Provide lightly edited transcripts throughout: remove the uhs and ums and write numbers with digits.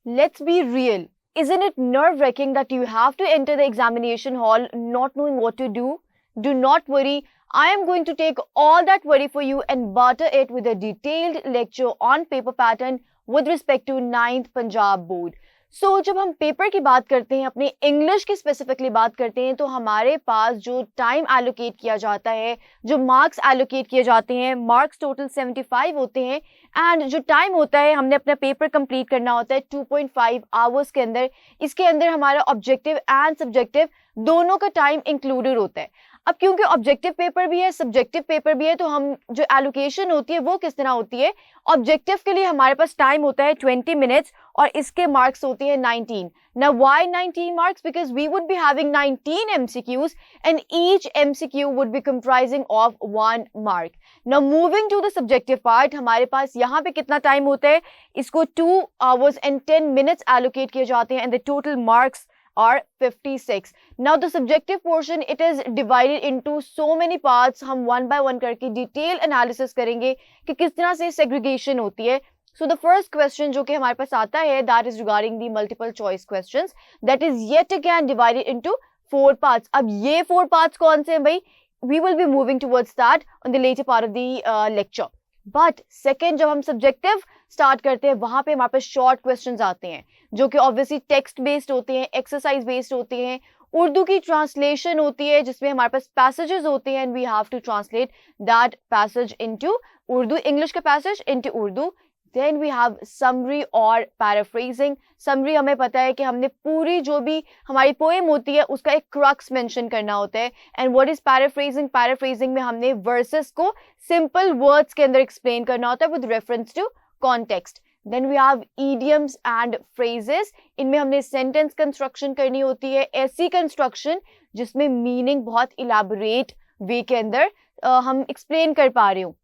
Let's be real. Isn't it nerve-wracking that you have to enter the examination hall not knowing what to do? Do not worry. I am going to take all that worry for you and butter it with a detailed lecture on paper pattern with respect to 9th Punjab board. जब हम paper की बात करते हैं, अपने English की specifically बात करते हैं, तो हमारे पास जो टाइम एलोकेट किया जाता है, जो मार्क्स एलोकेट किए जाते हैं, मार्क्स टोटल 75 होते हैं एंड जो टाइम होता है, हमने अपना पेपर कंप्लीट करना होता है 2.5 आवर्स के अंदर. इसके अंदर हमारा ऑब्जेक्टिव एंड सब्जेक्टिव दोनों का टाइम इंक्लूडेड होता है. अब क्योंकि ऑब्जेक्टिव पेपर भी है, सब्जेक्टिव पेपर भी है, तो हम जो एलोकेशन होती है वो किस तरह होती है. ऑब्जेक्टिव के लिए हमारे पास टाइम होता है 20 मिनट्स और इसके मार्क्स होती है 19. Now why 19 marks? Because we would be having 19 MCQs and each MCQ would be comprising of 1 mark. Now moving to the subjective part, हमारे पास यहाँ पे कितना टाइम होता है, इसको 2 hours and 10 minutes allocate किए जाते हैं and the total marks are 56. Now the subjective portion, it is divided into so many parts. हम one by one करके detail analysis करेंगे कि किस तरह से segregation होती है. So the first question जो कि हमारे पास आता है, that is regarding the multiple choice questions, that is yet again divided into 4 parts. अब ये 4 parts कौन से हैं भाई? We will be moving towards that on the later part of the lecture. But second जब हम सब्जेक्टिव स्टार्ट करते हैं, वहां पे हमारे पास शॉर्ट क्वेश्चंस आते हैं जो कि ऑब्वियसली टेक्स्ट बेस्ड होते हैं, एक्सरसाइज बेस्ड होते हैं. उर्दू की ट्रांसलेशन होती है जिसमें हमारे पास पैसेजेस होते हैं and we have to translate that passage into Urdu, English का passage into Urdu. Then we have summary और पैराफ्रेजिंग. समरी हमें पता है कि हमने पूरी जो भी हमारी पोएम होती है उसका एक क्रक्स मेंशन करना होता है. And what is paraphrasing? Paraphrasing में हमने वर्सेस को सिंपल वर्ड्स के अंदर एक्सप्लेन करना होता है with reference to context. Then we have idioms and phrases. इनमें हमने सेंटेंस कंस्ट्रक्शन करनी होती है, ऐसी कंस्ट्रक्शन जिसमें मीनिंग बहुत इलाबोरेट वे के अंदर हम एक्सप्लेन कर पा रहे हो.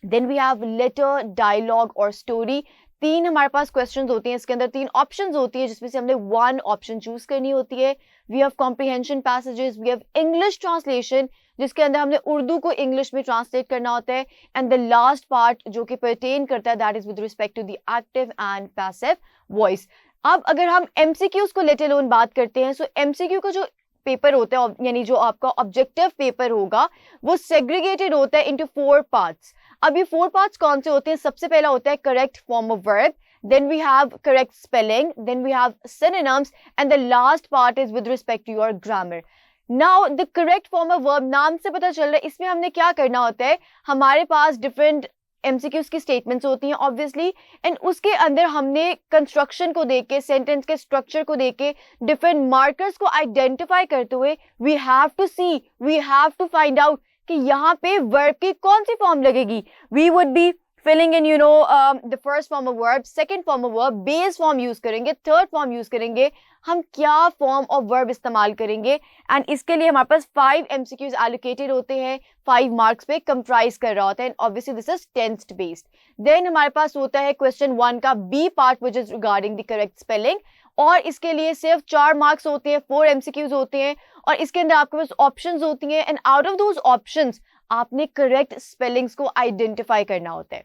Then we have letter, dialogue और स्टोरी. 3 हमारे पास क्वेश्चंस होती हैं, इसके अंदर 3 ऑप्शंस होती है जिसमें से हमने 1 ऑप्शन चूज करनी होती है. We have comprehension passages, we have English translation जिसके अंदर हमने उर्दू को इंग्लिश में ट्रांसलेट करना होता है. एंड द लास्ट पार्ट जो कि परटेन करता है, that is with respect to the active and passive voice. अब अगर हम एमसीक्यूज को लेट अलोन बात करते हैं, सो एमसीक्यू का जो पेपर होता है, यानी जो आपका ऑब्जेक्टिव पेपर होगा, वो सेग्रीगेटेड होता है इनटू 4 पार्ट्स. अब ये 4 पार्ट्स कौन से होते हैं? सबसे पहला होता है correct form of verb, then we have correct spelling, then we have synonyms, and the last part is with respect to your grammar. Now the correct form of verb, नाम से पता चल रहा है इसमें हमने क्या करना होता है. हमारे पास डिफरेंट एमसीक्यूज की स्टेटमेंट्स होती हैं ऑब्वियसली, एंड उसके अंदर हमने कंस्ट्रक्शन को देख के, सेंटेंस के स्ट्रक्चर को देख के, डिफरेंट मार्कर्स को आइडेंटिफाई करते हुए we have to see, we have to find out कि यहाँ पे वर्ब की कौन सी फॉर्म लगेगी. वी वुड बी filling in the first form of verb, second form of verb, base form use करेंगे, थर्ड फॉर्म यूज करेंगे, हम क्या फॉर्म ऑफ वर्ब इस्तेमाल करेंगे. एंड इसके लिए हमारे पास 5 MCQs एलोकेटेड होते हैं, 5 मार्क्स पे कंप्राइज कर रहा होता है. Obviously this is tensed based. Then हमारे पास होता है क्वेश्चन 1 का B part which is regarding the correct spelling, और इसके लिए सिर्फ 4 मार्क्स होते हैं, 4 MCQs होते हैं, और इसके अंदर आपके पास ऑप्शंस होती हैं and out of those options आपने करेक्ट स्पेलिंग्स को आइडेंटिफाई करना होता है.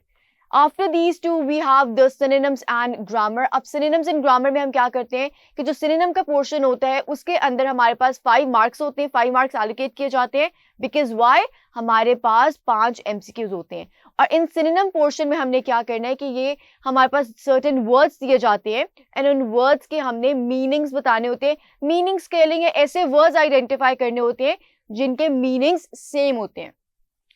After these two we have the synonyms and grammar. अब synonyms and grammar में हम क्या करते हैं कि जो synonym का पोर्शन होता है उसके अंदर हमारे पास 5 मार्क्स होते हैं, 5 मार्क्स एलोकेट किए जाते हैं. Because why? हमारे पास 5 MCQs होते हैं, और इन synonym पोर्शन में हमने क्या करना है कि ये हमारे पास certain words दिए जाते हैं एंड उन वर्ड्स के हमने मीनिंग्स बताने होते हैं. मीनिंग स्केलिंग है, ऐसे वर्ड्स आइडेंटिफाई करने होते हैं जिनके मीनिंग्स सेम होते हैं.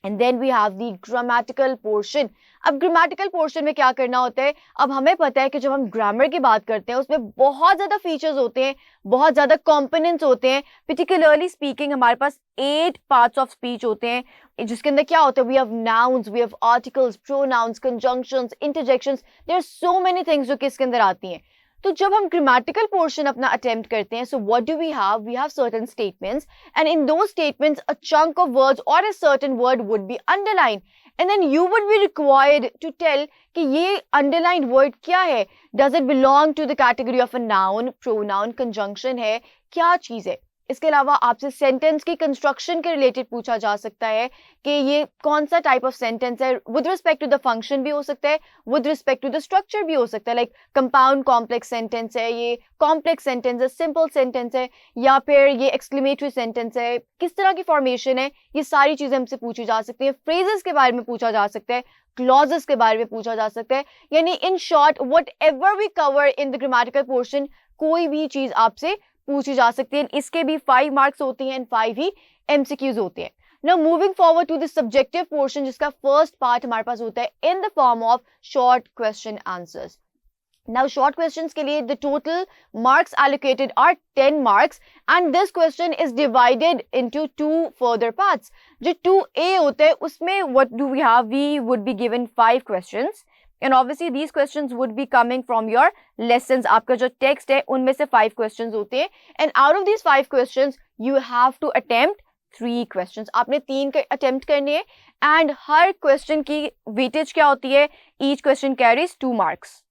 And then we have the grammatical portion. अब ग्रामेटिकल पोर्शन में क्या करना होता है? अब हमें पता है कि जब हम ग्रामर की बात करते हैं उसमें बहुत ज़्यादा फीचर्स होते हैं, बहुत ज़्यादा कॉम्पोनेंट्स होते हैं. पर्टिकुलरली स्पीकिंग हमारे पास 8 पार्ट्स ऑफ स्पीच होते हैं जिसके अंदर क्या होता है? We have nouns, we have articles, pronouns, conjunctions, interjections. There are so many things जो कि इसके अंदर आती हैं. तो जब हम ग्रामेटिकल पोर्शन अपना अटेम्प्ट करते हैं, so what do we have? We have certain statements and in those statements a chunk of words और a certain word would be underline, and then you would be required to tell कि ये underline word क्या है. Does it belong to the category of a noun, pronoun, conjunction है, क्या चीज़ है? इसके अलावा आपसे सेंटेंस की कंस्ट्रक्शन के रिलेटेड पूछा जा सकता है कि ये कौन सा टाइप ऑफ सेंटेंस है, with respect to the function भी हो सकता है, with respect to the structure भी हो सकता है, लाइक कंपाउंड कॉम्प्लेक्स सेंटेंस है, ये कॉम्प्लेक्स सेंटेंस है, सिंपल सेंटेंस है, या फिर ये एक्सक्लेमेटरी सेंटेंस है, किस तरह की फॉर्मेशन है, ये सारी चीजें हमसे पूछी जा सकती हैं। फ्रेजेस के बारे में पूछा जा सकता है, क्लॉजेस के बारे में पूछा जा सकता है, यानी in short whatever we cover in the grammatical portion, कोई भी चीज आपसे पूछी जा सकती है। इसके भी 5 मार्क्स होते हैं एंड 5 ही एमसीक्यूज होते हैं। Now moving forward to the subjective portion, जिसका फर्स्ट पार्ट हमारे पास होता है in the form of short question answers. Now short questions के लिए the total marks allocated are 10 marks and this question is divided into 2 further parts. जो 2A होते हैं उसमें what do we have? We would be given 5 questions and obviously these questions would be coming from your lessons. आपका जो text है उनमें से 5 questions होते हैं and out of these 5 questions you have to attempt 3 questions. आपने 3 attempt करने हैं and हर question की weightage क्या होती है? Each question carries 2 marks.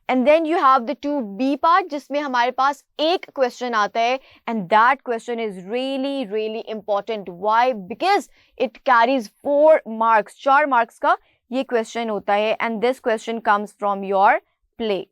And then you have the 2B part जिसमें हमारे पास एक question आता है and that question is really really important. Why? Because it carries 4 marks. 4 marks का ये question होता है and this question comes from your play.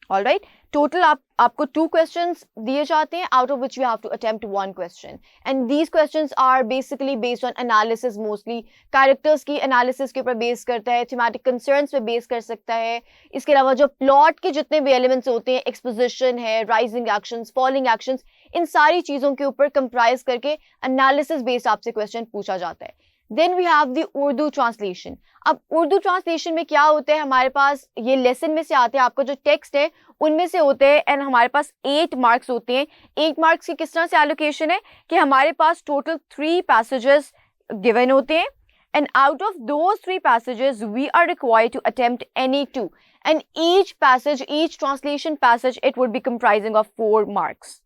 All right. Total आपको 2 questions दिए जाते हैं out of which you have to attempt 1 question. And these questions are basically based on analysis mostly. Characters की analysis के ऊपर base करता है, thematic concerns पे base कर सकता है. इसके अलावा जो plot के जितने भी elements होते हैं, exposition है, rising actions, falling actions, इन सारी चीज़ों के ऊपर comprise करके analysis based आपसे question पूछा जाता है. Then we have the Urdu translation. अब उर्दू ट्रांसलेशन में क्या होता है, हमारे पास ये लेसन में से आते हैं, आपका जो टेक्स्ट है उनमें से होते हैं एंड हमारे पास 8 मार्क्स होते हैं. 8 मार्क्स की किस तरह से एलोकेशन है कि हमारे पास टोटल 3 पैसेजेस गिवन होते हैं and out of those 3 passages we are required to attempt any 2 and each passage, each translation passage, it would be comprising of 4 marks.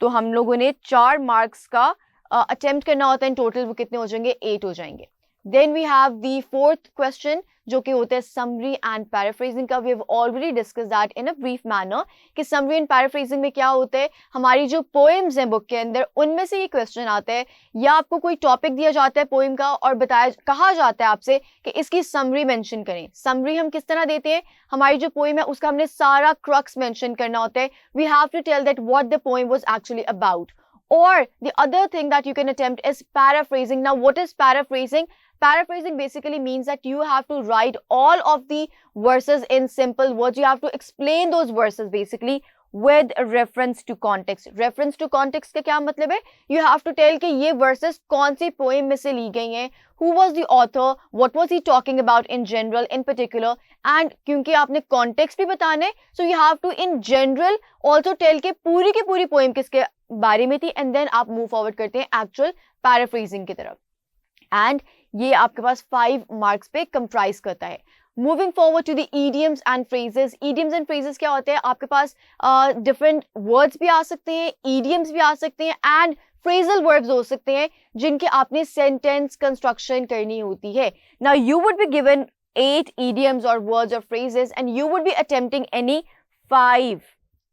तो हम लोगों ने 4 मार्क्स का अटेम्प्ट करना होता है. इन टोटल वो कितने हो जाएंगे? 8 हो जाएंगे. Then we have the fourth question जो कि होता है summary and paraphrasing का. We have already discussed that in a brief manner कि summary and paraphrasing में क्या होता है, हमारी जो poems हैं book के अंदर उनमें से ये question आता है या आपको कोई topic दिया जाता है poem का और कहा जाता है आपसे कि इसकी summary mention करें. summary हम किस तरह देते हैं, हमारी जो poem है उसका हमने सारा crux mention करना होता है. We have to tell that what the poem was actually about. Or the other thing that you can attempt is paraphrasing. Now what is paraphrasing? Paraphrasing basically means that you have to write all of the verses in simple words. You have to explain those verses basically with reference to context. Reference to context का क्या मतलब है? You have to tell कि ये verses कौन सी poem में से ली गई हैं, who was the author, what was he talking about in general, in particular, and क्योंकि आपने context भी बताना है, so you have to in general also tell कि पूरी की पूरी poem किसके बारे में थी and then आप move forward करते हैं actual paraphrasing की तरफ. And ये आपके पास 5 मार्क्स पे कंप्राइज करता है. Moving forward to the idioms and phrases. idioms and phrases क्या होते हैं, आपके पास डिफरेंट वर्ड्स भी आ सकते हैं, idioms भी आ सकते हैं एंड phrasal verbs हो सकते हैं जिनके आपने सेंटेंस कंस्ट्रक्शन करनी होती है. Now you would be given 8 idioms or words or phrases and you would be attempting any 5.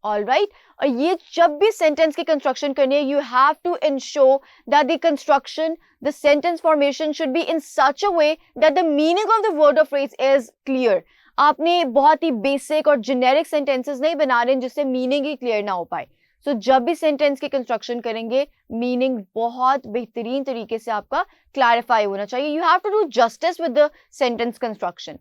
All right. और ये जब भी सेंटेंस की कंस्ट्रक्शन करनी है, you have to ensure that the construction, the sentence formation should be in such a way that the meaning of the word or phrase is clear. आपने बहुत ही basic और जेनेरिक सेंटेंसेस नहीं बना रहे हैं जिससे मीनिंग ही क्लियर ना हो पाए. सो जब भी सेंटेंस की कंस्ट्रक्शन करेंगे, मीनिंग बहुत बेहतरीन तरीके से आपका क्लैरिफाई होना चाहिए. You have to do justice with the sentence construction.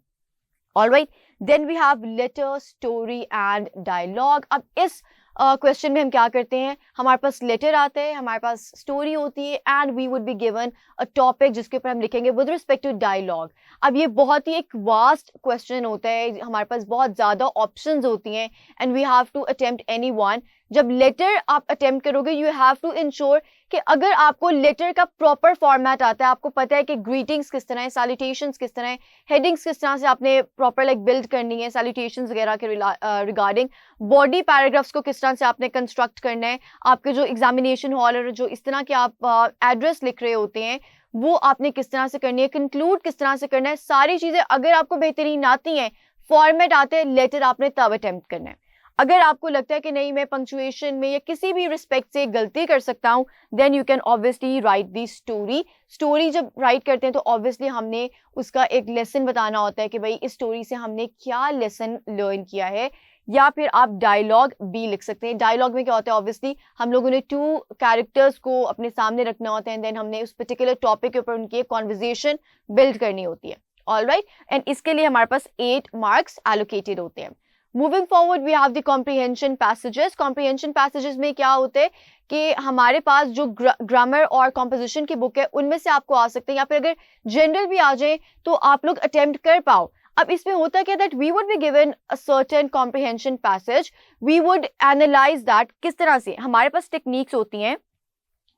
All right. Then we have letter, story and dialogue. अब इस क्वेश्चन में हम क्या करते हैं, हमारे पास लेटर आता है, हमारे पास स्टोरी होती है and we would be given a topic जिसके ऊपर हम लिखेंगे विद रिस्पेक्ट टू डायलॉग. अब ये बहुत ही एक वास्ट क्वेश्चन होता है, हमारे पास बहुत ज़्यादा ऑप्शंस होती हैं and we have to attempt any one. जब लेटर आप अटेम्प्ट करोगे, यू हैव टू इंश्योर कि अगर आपको लेटर का प्रॉपर फॉर्मेट आता है, आपको पता है कि ग्रीटिंग्स किस तरह है, सैल्यूटेशंस किस तरह है, हेडिंग्स किस तरह से आपने प्रॉपर लाइक बिल्ड करनी है सैल्यूटेशंस वगैरह के रिगार्डिंग, बॉडी पैराग्राफ्स को किस तरह से आपने कंस्ट्रक्ट करना है, आपके जो एग्जामिनेशन हॉल और जो इस तरह के आप एड्रेस लिख रहे होते हैं वो आपने किस तरह से करनी है, कंक्लूड किस तरह से करना है, सारी चीज़ें अगर आपको बेहतरीन आती हैं, फॉर्मेट आते हैं, लेटर आपने तब अटेम्प्ट करना है. अगर आपको लगता है कि नहीं मैं पंक्चुएशन में या किसी भी रिस्पेक्ट से गलती कर सकता हूँ, then you can obviously write the story. Story जब राइट करते हैं तो ऑब्वियसली हमने उसका एक लेसन बताना होता है कि भाई इस स्टोरी से हमने क्या लेसन लर्न किया है. या फिर आप डायलॉग भी लिख सकते हैं. डायलॉग में क्या होता है, ऑब्वियसली हम लोगों ने 2 कैरेक्टर्स को अपने सामने रखना होता है, देन हमने उस पर्टिकुलर टॉपिक के ऊपर उनकी कॉन्वर्जेशन बिल्ड करनी होती है. ऑलराइट, एंड इसके लिए हमारे पास 8 मार्क्स एलोकेटेड होते हैं. Moving forward we have the comprehension passages. Comprehension passages में क्या होते हैं कि हमारे पास जो ग्रामर और कॉम्पोजिशन की बुक है उनमें से आपको आ सकते हैं, या फिर अगर जनरल भी आ जाए तो आप लोग अटेम्प्ट कर पाओ. अब इसमें होता क्या, that we would be given a certain comprehension passage, we would analyse that. किस तरह से, हमारे पास टेक्निक्स होती हैं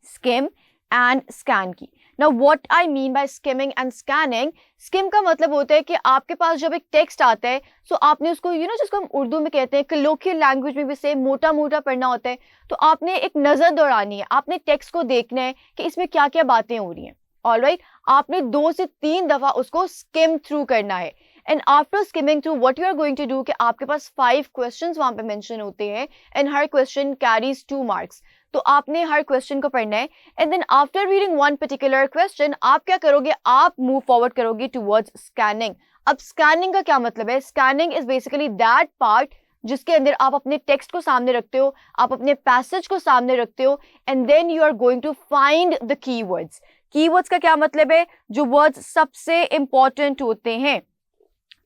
स्किम एंड स्कैन की. Now what I mean by skimming and scanning, skim का मतलब होता है कि आपके पास जब एक टेक्स्ट आता है तो आपने उसको जिसको हम उर्दू में कहते हैं कलोकियल लैंग्वेज में भी से मोटा मोटा पढ़ना होता है, तो आपने एक नज़र दौड़ानी है, आपने टेक्स्ट को देखना है कि इसमें क्या क्या बातें हो रही हैं. ऑलराइट, आपने 2 से 3 दफ़ा उसको स्किम थ्रू करना है. And after skimming through what you are going to do कि आपके पास 5 क्वेश्चंस वहां पे मेंशन होते हैं एंड हर क्वेश्चन कैरीज 2 मार्क्स. तो आपने हर क्वेश्चन को पढ़ना है and then after reading one particular question आप क्या करोगे, आप मूव फॉरवर्ड करोगे टुवर्ड्स स्कैनिंग. अब स्कैनिंग का क्या मतलब है, scanning is basically that part जिसके अंदर आप अपने टेक्स्ट को सामने रखते हो, आप अपने पैसेज को सामने रखते हो and then you are going to find the keywords. Keywords का क्या मतलब है, जो वर्ड्स सबसे इंपॉर्टेंट होते हैं.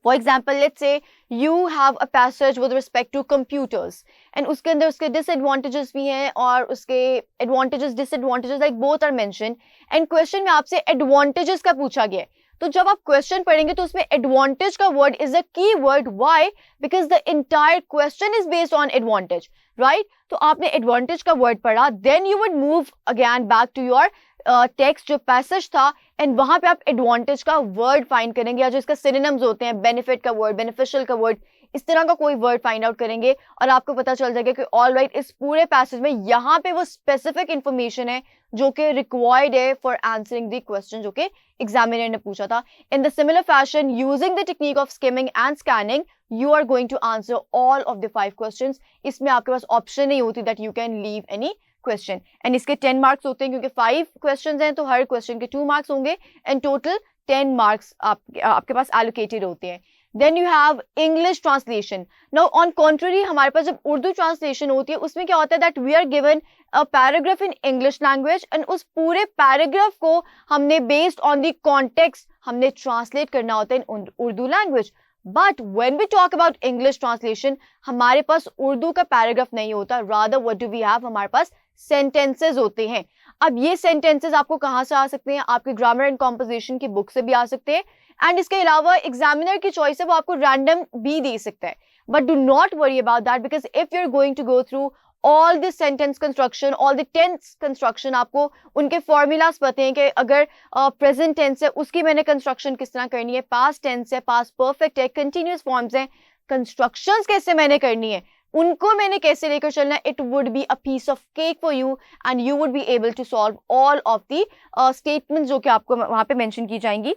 For example, let's say you have a passage with respect to computers and उसके अंदर उसके disadvantages भी हैं और उसके advantages disadvantages like both are mentioned and question में आपसे advantages का पूछा गया है. तो जब आप क्वेश्चन पढ़ेंगे तो उसमें advantage का word is a key word. Why? Because the entire question is based on advantage, right? तो आपने advantage का word पढ़ा, then you would move again back to your text जो पैसेज था एंड वहां पे आप एडवांटेज का वर्ड फाइंड करेंगे, या जो इसका सिनोनिम्स होते हैं बेनिफिट का वर्ड, बेनिफिशियल का वर्ड, इस तरह का कोई वर्ड फाइंड आउट करेंगे और आपको पता चल जाएगा कि ऑलराइट इस पूरे पैसेज में यहाँ पे वो स्पेसिफिक इंफॉर्मेशन है जो कि रिक्वायर्ड है फॉर आंसरिंग द क्वेश्चन जो कि एग्जामिनर ने पूछा था. In the similar fashion using the technique of skimming and scanning you are going to answer all of the 5 questions. इसमें आपके पास ऑप्शन नहीं होती that you can leave any question and इसके 10 मार्क्स होते हैं क्योंकि 5 क्वेश्चंस हैं तो हर क्वेश्चन के 2 मार्क्स होंगे एंड टोटल 10 मार्क्स आपके पास एलोकेटेड होते हैं. Then you have English translation. Now on contrary हमारे पास जब उर्दू ट्रांसलेशन होती है उसमें क्या होता है that we are given a paragraph in English language and उस पूरे पैराग्राफ को हमने बेस्ड ऑन द कॉन्टेक्स्ट हमने ट्रांसलेट करना होता है in Urdu language. But when we talk about English translation हमारे पास उर्दू का पैराग्राफ नहीं होता, rather what do we have, हमारे पास सेंटेंसेस होते हैं. अब ये सेंटेंसेस आपको कहाँ से आ सकते हैं, आपके ग्रामर एंड कॉम्पोजिशन की बुक से भी आ सकते हैं एंड इसके अलावा एग्जामिनर की चॉइस है वो आपको रैंडम भी दे सकता है. But do not worry about that because if you are going to go through all this sentence construction, all the tense construction, आपको उनके फॉर्मूलाज पते हैं कि अगर प्रेजेंट टेंस है उसकी मैंने कंस्ट्रक्शन किस तरह करनी है, पास्ट टेंस है, पास्ट परफेक्ट है, कंटिन्यूअस फॉर्म्स हैं, कंस्ट्रक्शंस कैसे मैंने करनी है, उनको मैंने कैसे लेकर चलना है. It would be a piece of cake for you and you would be able to solve all of the statements जो कि आपको वहां पे मेंशन की जाएंगी.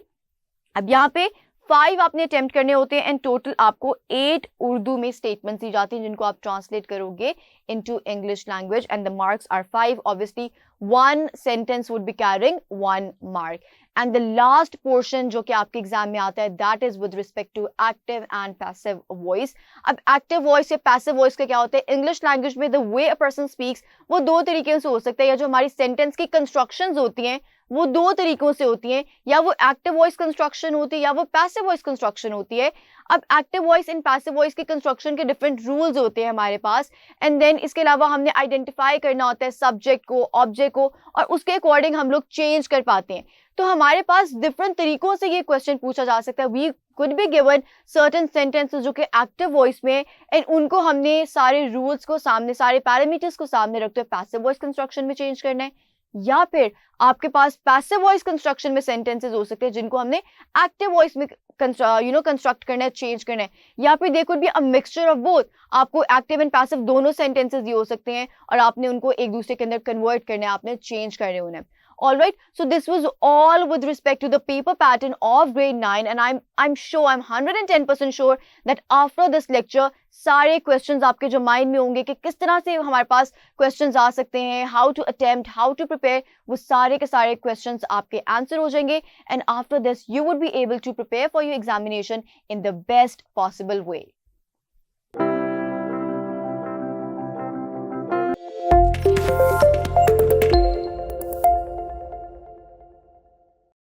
अब यहाँ पे 5 आपने अटेम्प्ट करने होते हैं एंड टोटल आपको 8 उर्दू में स्टेटमेंट्स दी जाती हैं जिनको आप ट्रांसलेट करोगे into English language and the marks are 5. Obviously 1 sentence would be carrying 1 mark and the last portion जो कि आपके एग्जाम में आता है that is with respect to active and passive voice. अब एक्टिव वॉइस या पैसिव वॉइस का क्या होता है, इंग्लिश लैंग्वेज में the way a person speaks वो 2 तरीके से हो सकता है, या जो हमारी सेंटेंस की कंस्ट्रक्शंस होती हैं वो 2 तरीकों से होती हैं, या वो एक्टिव वॉइस कंस्ट्रक्शन होती है या वो पैसिव वॉइस कंस्ट्रक्शन होती है. अब active voice and passive voice के कंस्ट्रक्शन के डिफरेंट रूल्स होते हैं हमारे पास एंड देन इसके अलावा हमने आइडेंटिफाई करना होता है सब्जेक्ट को, ऑब्जेक्ट को, और उसके अकॉर्डिंग हम लोग चेंज कर पाते हैं. तो हमारे पास डिफरेंट तरीकों से ये क्वेश्चन पूछा जा सकता है. We could be given certain sentences जो कि एक्टिव वॉइस में एंड उनको हमने सारे रूल्स को सामने, सारे पैरामीटर्स को सामने रखते हुए पैसिव वॉइस कंस्ट्रक्शन में चेंज करना है, या फिर आपके पास पैसिव वॉइस कंस्ट्रक्शन में सेंटेंसेस हो सकते हैं जिनको हमने एक्टिव वॉइस में कंस्ट्रक्ट करना है, चेंज करना है, या फिर they could be a mixture of both. आपको एक्टिव एंड पैसिव दोनों सेंटेंसेस ये हो सकते हैं और आपने उनको एक दूसरे के अंदर कन्वर्ट करना है, आपने चेंज करने उन्हें. All right, so this was all with respect to the paper pattern of grade 9, and I'm sure, I'm 110% sure that after this lecture सारे questions आपके जो mind में होंगे कि किस तरह से हमारे पास questions आ सकते हैं, how to attempt, how to prepare, वो सारे के सारे questions आपके answer हो जाएंगे, and after this you would be able to prepare for your examination in the best possible way.